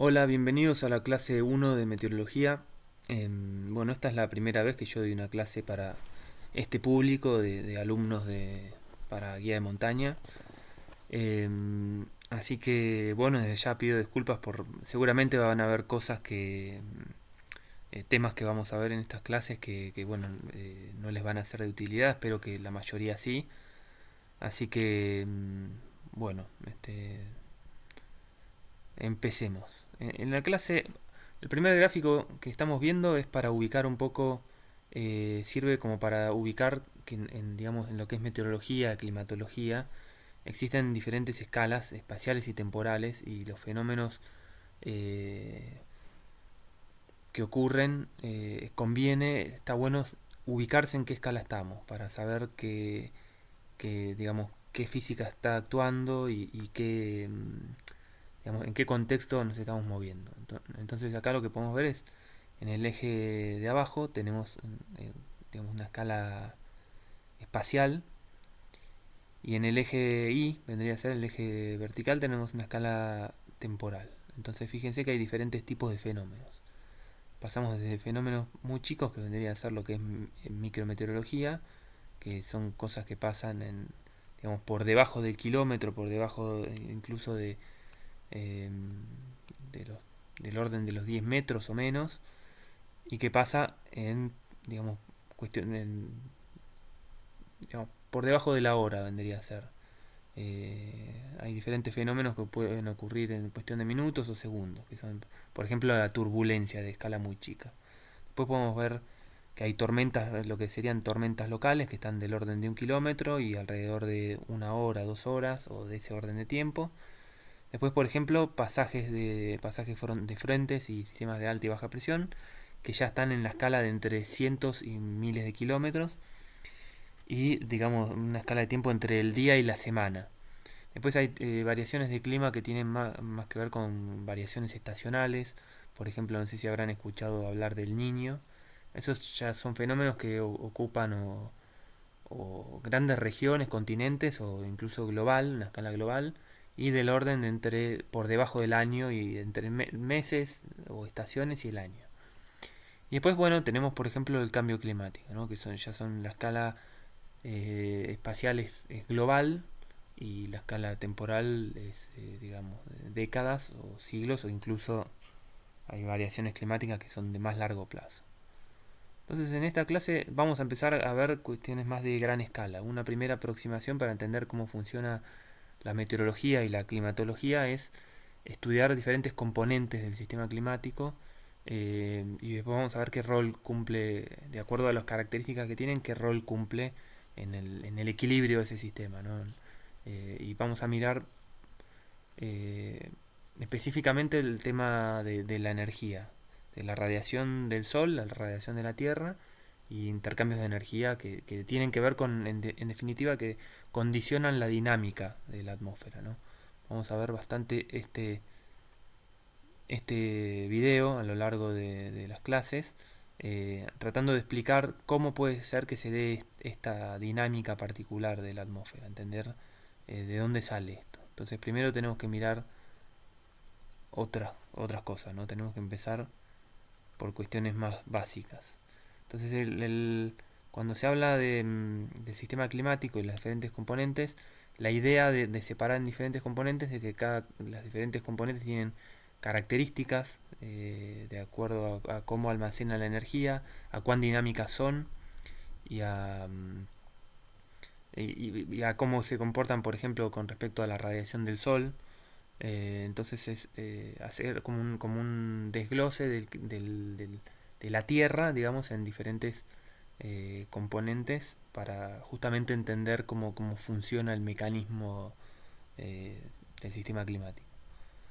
Hola, bienvenidos a la clase 1 de meteorología. Bueno, esta es la primera vez que yo doy una clase para este público de alumnos para guía de montaña. Así que, bueno, desde ya pido disculpas seguramente van a haber cosas temas que vamos a ver en estas clases bueno, no les van a ser de utilidad, espero que la mayoría sí. Así que, bueno, empecemos. En la clase, el primer gráfico que estamos viendo es para ubicar un poco, sirve como para ubicar que digamos, en lo que es meteorología, climatología, existen diferentes escalas espaciales y temporales y los fenómenos eh, que ocurren, está bueno ubicarse en qué escala estamos para saber digamos, qué física está actuando y digamos, en qué contexto nos estamos moviendo. Entonces acá lo que podemos ver es en el eje de abajo tenemos digamos, una escala espacial y en el eje Y, vendría a ser el eje vertical, tenemos una escala temporal. Entonces fíjense que hay diferentes tipos de fenómenos. Pasamos desde fenómenos muy chicos, que vendría a ser lo que es micrometeorología, que son cosas que pasan digamos, por debajo del kilómetro, por debajo incluso eh, de los, del orden de los 10 metros o menos, y que pasa digamos, digamos, por debajo de la hora, vendría a ser. Hay diferentes fenómenos que pueden ocurrir en cuestión de minutos o segundos, que son, por ejemplo, la turbulencia de escala muy chica. Después podemos ver que hay tormentas, lo que serían tormentas locales, que están del orden de un kilómetro y alrededor de una hora, 2 horas, o de ese orden de tiempo. Después, por ejemplo, pasajes de frentes y sistemas de alta y baja presión, que ya están en la escala de entre cientos y miles de kilómetros, y digamos una escala de tiempo entre el día y la semana. Después hay variaciones de clima que tienen más que ver con variaciones estacionales. Por ejemplo, no sé si habrán escuchado hablar del Niño. Esos ya son fenómenos que ocupan o grandes regiones, continentes o incluso global, una escala global, y del orden de por debajo del año y entre meses o estaciones y el año. Y después, bueno, tenemos por ejemplo el cambio climático, ¿no? Que ya son la escala espacial es global y la escala temporal es, digamos, décadas o siglos o incluso hay variaciones climáticas que son de más largo plazo. Entonces en esta clase vamos a empezar a ver cuestiones más de gran escala. Una primera aproximación para entender cómo funciona la meteorología y la climatología es estudiar diferentes componentes del sistema climático y después vamos a ver qué rol cumple, de acuerdo a las características que tienen, qué rol cumple en el equilibrio de ese sistema, ¿no? Y vamos a mirar eh, específicamente el tema de la energía, de la radiación del Sol, la radiación de la Tierra y intercambios de energía que tienen que ver con, en definitiva, que condicionan la dinámica de la atmósfera, ¿no? Vamos a ver bastante este video a lo largo de las clases, tratando de explicar cómo puede ser que se dé esta dinámica particular de la atmósfera, entender de dónde sale esto. Entonces primero tenemos que mirar otras cosas, ¿no? Tenemos que empezar por cuestiones más básicas. Entonces, cuando se habla del sistema climático y las diferentes componentes, la idea de separar en diferentes componentes es que las diferentes componentes tienen características de acuerdo a cómo almacenan la energía, a cuán dinámicas son y y a cómo se comportan, por ejemplo, con respecto a la radiación del sol. Entonces es hacer como un desglose de la Tierra, digamos, en diferentes componentes para justamente entender cómo funciona el mecanismo eh, del sistema climático.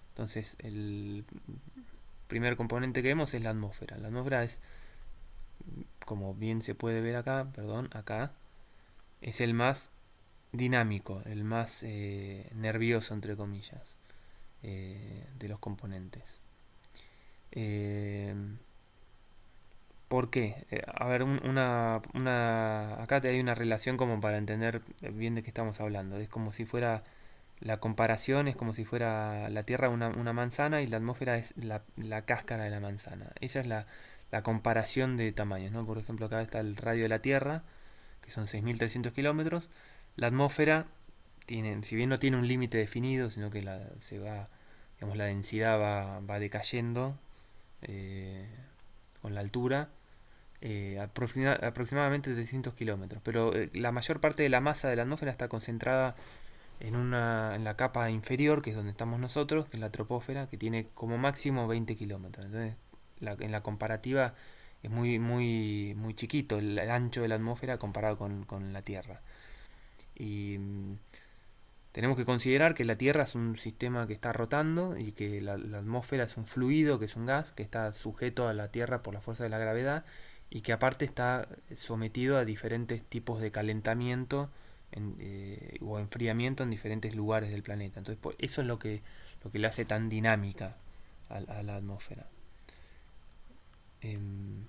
Entonces el primer componente que vemos es la atmósfera. La atmósfera es, como bien se puede ver acá, perdón, acá, es el más dinámico, el más nervioso, entre comillas, de los componentes. Eh, ¿Por qué? A ver, acá hay una relación como para entender bien de qué estamos hablando. Es como si fuera la comparación es como si fuera la Tierra una manzana y la atmósfera es la cáscara de la manzana. Esa es la comparación de tamaños, ¿no? Por ejemplo, acá está el radio de la Tierra, que son 6.300 kilómetros. La atmósfera, si bien no tiene un límite definido, sino que digamos, la densidad va decayendo eh, con la altura, aproximadamente 300 kilómetros. Pero la mayor parte de la masa de la atmósfera está concentrada en la capa inferior, que es donde estamos nosotros, que es la troposfera, que tiene como máximo 20 kilómetros. Entonces, en la comparativa es muy chiquito el ancho de la atmósfera comparado con la Tierra. Y tenemos que considerar que la Tierra es un sistema que está rotando y que la atmósfera es un fluido, que es un gas, que está sujeto a la Tierra por la fuerza de la gravedad y que aparte está sometido a diferentes tipos de calentamiento o enfriamiento en diferentes lugares del planeta. Entonces, eso es lo que le hace tan dinámica a la atmósfera. Em,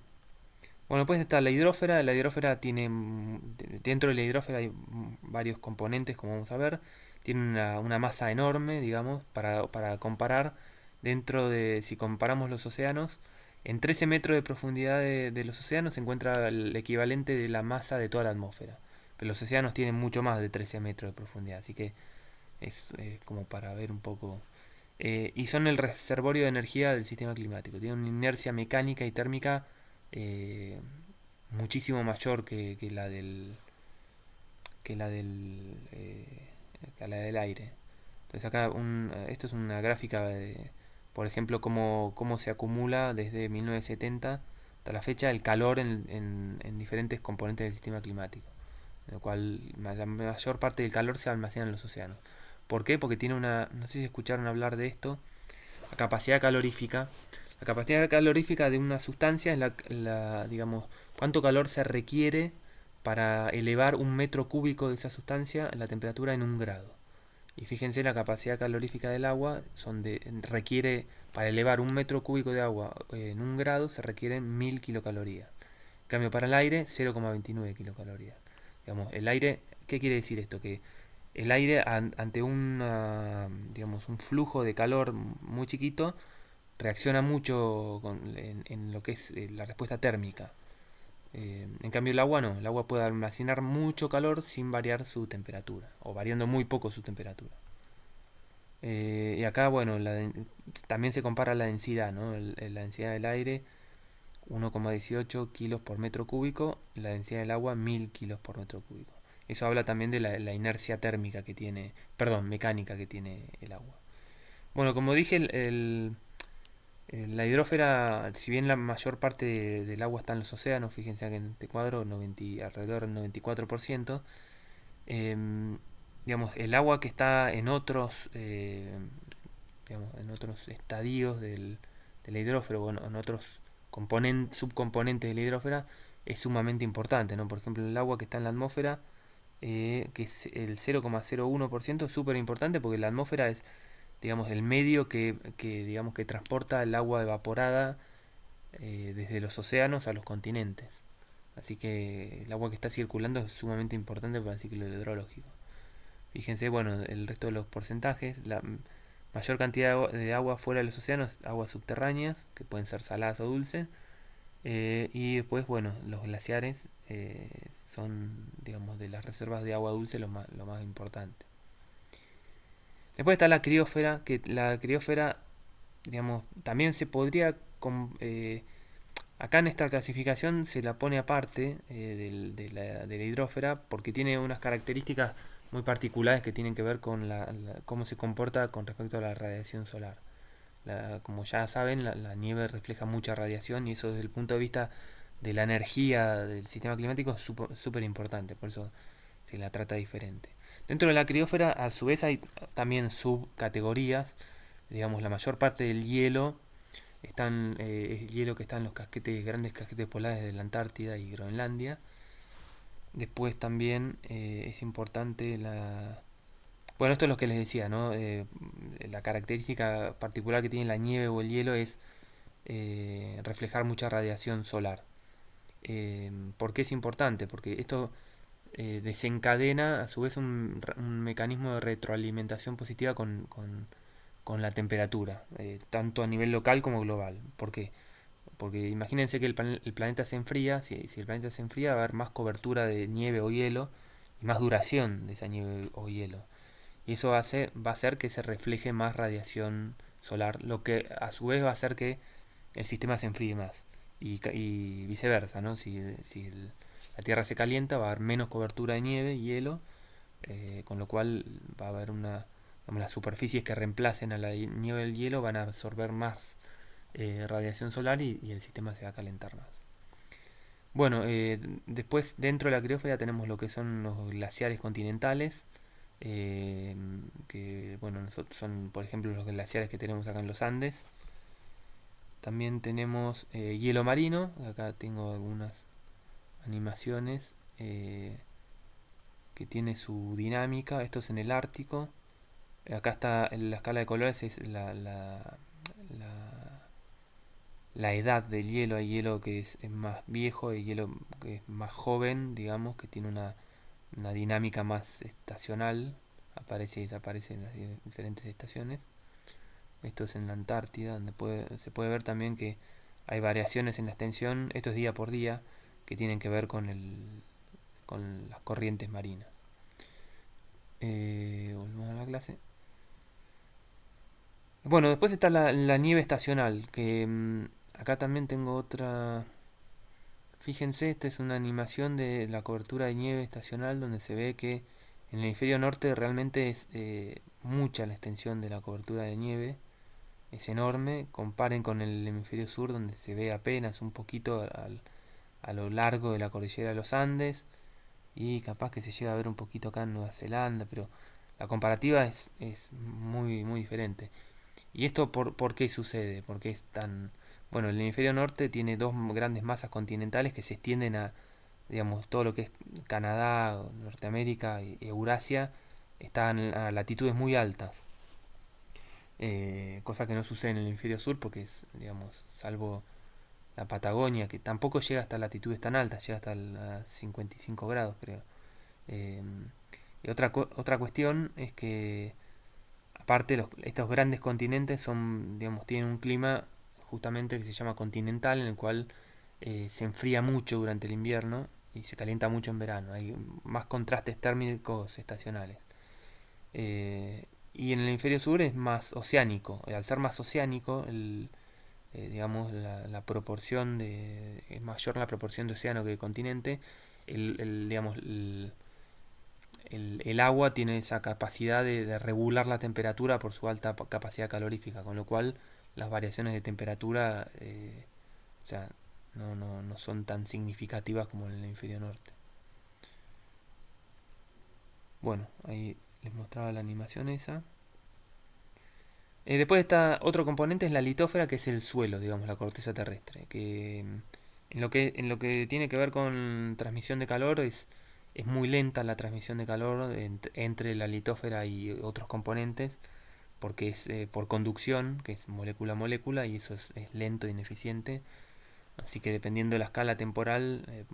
bueno, pues está la hidrósfera. La hidrósfera tiene, dentro de la hidrósfera hay varios componentes, como vamos a ver. Tiene una masa enorme, digamos, para comparar. Si comparamos los océanos, en 13 metros de profundidad de los océanos se encuentra el equivalente de la masa de toda la atmósfera. Pero los océanos tienen mucho más de 13 metros de profundidad, así que es como para ver un poco. Y son el reservorio de energía del sistema climático. Tienen una inercia mecánica y térmica eh, muchísimo mayor que la del que la del aire. Entonces acá esto es una gráfica de, por ejemplo, cómo se acumula desde 1970 hasta la fecha el calor en diferentes componentes del sistema climático, en lo cual la mayor parte del calor se almacena en los océanos. ¿Por qué? Porque tiene no sé si escucharon hablar de esto, la capacidad calorífica. La capacidad calorífica de una sustancia es digamos, cuánto calor se requiere para elevar un metro cúbico de esa sustancia la temperatura en 1 grado. Y fíjense, la capacidad calorífica del agua requiere, para elevar un metro cúbico de agua en 1 grado, se requieren 1000 kilocalorías. En cambio, para el aire, 0,29 kilocalorías. Digamos, el aire, ¿qué quiere decir esto? Que el aire ante digamos, un flujo de calor muy chiquito reacciona mucho en lo que es la respuesta térmica. En cambio el agua no, el agua puede almacenar mucho calor sin variar su temperatura, o variando muy poco su temperatura. Y acá, bueno, también se compara la densidad, ¿no? La densidad del aire, 1,18 kilos por metro cúbico, la densidad del agua, 1000 kilos por metro cúbico. Eso habla también de la inercia térmica que tiene, perdón, mecánica que tiene el agua. Bueno, como dije, la hidrósfera, si bien la mayor parte del agua está en los océanos, fíjense que en este cuadro alrededor del 94%, digamos, el agua que está en otros estadios de la hidrósfera, bueno, en otros subcomponentes de la hidrósfera, es sumamente importante, ¿no? Por ejemplo, el agua que está en la atmósfera, que es el 0,01%, es súper importante porque la atmósfera es, digamos, el medio digamos, que transporta el agua evaporada desde los océanos a los continentes. Así que el agua que está circulando es sumamente importante para el ciclo hidrológico. Fíjense, bueno, el resto de los porcentajes, la mayor cantidad de agua fuera de los océanos, aguas subterráneas, que pueden ser saladas o dulces, y después, bueno, los glaciares son, digamos, de las reservas de agua dulce lo más importante. Después está la criósfera, que la criósfera, digamos, también se podría, acá en esta clasificación se la pone aparte de la hidrósfera porque tiene unas características muy particulares que tienen que ver con cómo se comporta con respecto a la radiación solar. Como ya saben, la nieve refleja mucha radiación y eso desde el punto de vista de la energía del sistema climático es súper importante, por eso se la trata diferente. Dentro de la criósfera, a su vez, hay también subcategorías. Digamos, la mayor parte del hielo es hielo que está en los grandes casquetes polares de la Antártida y Groenlandia. Después también es importante bueno, esto es lo que les decía, ¿no? La característica particular que tiene la nieve o el hielo es reflejar mucha radiación solar. ¿Por qué es importante? Porque esto desencadena a su vez un mecanismo de retroalimentación positiva con la temperatura, tanto a nivel local como global. ¿Por qué? Porque imagínense que el planeta se enfría, si el planeta se enfría va a haber más cobertura de nieve o hielo y más duración de esa nieve o hielo. Y eso va a hacer que se refleje más radiación solar, lo que a su vez va a hacer que el sistema se enfríe más. Y viceversa, ¿no? Si la Tierra se calienta, va a haber menos cobertura de nieve y hielo, con lo cual va a haber digamos, las superficies que reemplacen a la nieve y el hielo van a absorber más radiación solar y el sistema se va a calentar más. Bueno, después dentro de la criósfera tenemos lo que son los glaciares continentales, eh, que bueno, son por ejemplo los glaciares que tenemos acá en los Andes. También tenemos hielo marino, acá tengo algunas animaciones que tiene su dinámica, esto es en el Ártico. Acá está en la escala de colores, es la edad del hielo. Hay hielo que es más viejo, hay hielo que es más joven, digamos, que tiene una dinámica más estacional, aparece y desaparece en las diferentes estaciones. Esto es en la Antártida, donde se puede ver también que hay variaciones en la extensión, esto es día por día, que tienen que ver con las corrientes marinas. Volvemos a la clase. Bueno, después está la nieve estacional, que acá también tengo otra. Fíjense, esta es una animación de la cobertura de nieve estacional donde se ve que en el hemisferio norte realmente es mucha la extensión de la cobertura de nieve, es enorme. Comparen con el hemisferio sur donde se ve apenas un poquito a lo largo de la cordillera de los Andes y capaz que se llega a ver un poquito acá en Nueva Zelanda, pero la comparativa es muy, muy diferente. ¿Y esto por qué sucede? Porque es tan... Bueno, el hemisferio norte tiene dos grandes masas continentales que se extienden a, digamos, todo lo que es Canadá, Norteamérica y Eurasia, están a latitudes muy altas. Cosa que no sucede en el hemisferio sur porque es, digamos, salvo la Patagonia, que tampoco llega hasta latitudes tan altas, llega hasta a 55 grados, creo. Eh, y otra cuestión es que aparte estos grandes continentes son, digamos, tienen un clima justamente que se llama continental, en el cual se enfría mucho durante el invierno y se calienta mucho en verano. Hay más contrastes térmicos estacionales. Y en el hemisferio sur es más oceánico. Al ser más oceánico, digamos, la proporción es mayor la proporción de océano que de continente. Digamos, el agua tiene esa capacidad de regular la temperatura por su alta capacidad calorífica, con lo cual las variaciones de temperatura o sea, no son tan significativas como en el hemisferio norte. Bueno, ahí les mostraba la animación esa. Después está otro componente, es la litósfera, que es el suelo, digamos, la corteza terrestre, que en lo que tiene que ver con transmisión de calor es muy lenta la transmisión de calor entre la litósfera y otros componentes, porque es por conducción, que es molécula a molécula, y eso es lento e ineficiente. Así que dependiendo de la escala temporal,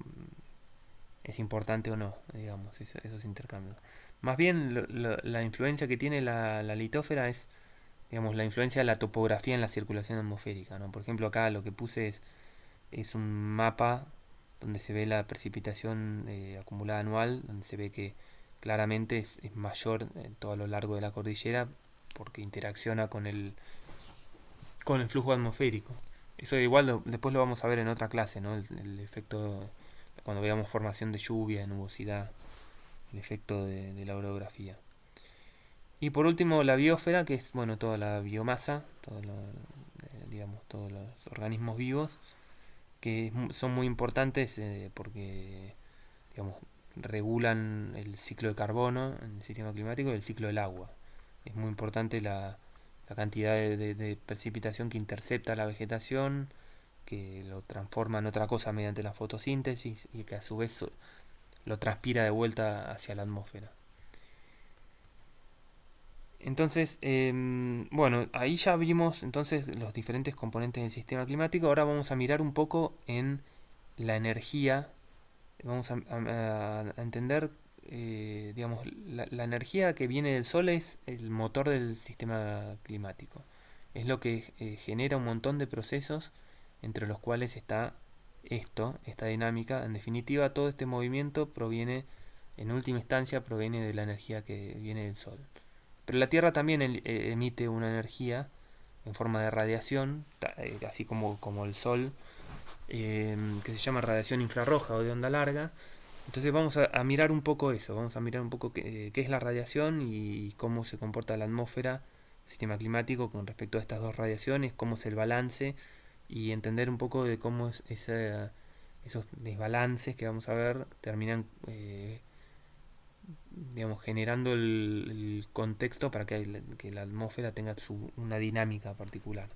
es importante o no, digamos, esos intercambios. Más bien, la influencia que tiene la litósfera es, digamos, la influencia de la topografía en la circulación atmosférica, ¿no? Por ejemplo, acá lo que puse es un mapa donde se ve la precipitación acumulada anual, donde se ve que claramente es mayor todo a lo largo de la cordillera porque interacciona con el flujo atmosférico. Eso igual después lo vamos a ver en otra clase, ¿no? El efecto, cuando veamos formación de lluvia, de nubosidad, el efecto de la orografía. Y por último la biosfera, que es bueno toda la biomasa, digamos, todos los organismos vivos, que son muy importantes porque digamos, regulan el ciclo de carbono en el sistema climático y el ciclo del agua. Es muy importante la cantidad de precipitación que intercepta la vegetación, que lo transforma en otra cosa mediante la fotosíntesis y que a su vez lo transpira de vuelta hacia la atmósfera. Entonces, bueno, ahí ya vimos entonces los diferentes componentes del sistema climático. Ahora vamos a mirar un poco en la energía Vamos a entender, digamos, la energía que viene del Sol es el motor del sistema climático. Es lo que genera un montón de procesos entre los cuales está esta dinámica. En definitiva, todo este movimiento proviene, en última instancia, proviene de la energía que viene del Sol. Pero la Tierra también emite una energía en forma de radiación, así como el Sol, que se llama radiación infrarroja o de onda larga. Entonces vamos a mirar un poco eso, vamos a mirar un poco qué es la radiación y cómo se comporta la atmósfera, el sistema climático con respecto a estas dos radiaciones, cómo es el balance y entender un poco de cómo esos desbalances que vamos a ver terminan, digamos, generando el contexto para que la atmósfera tenga una dinámica particular.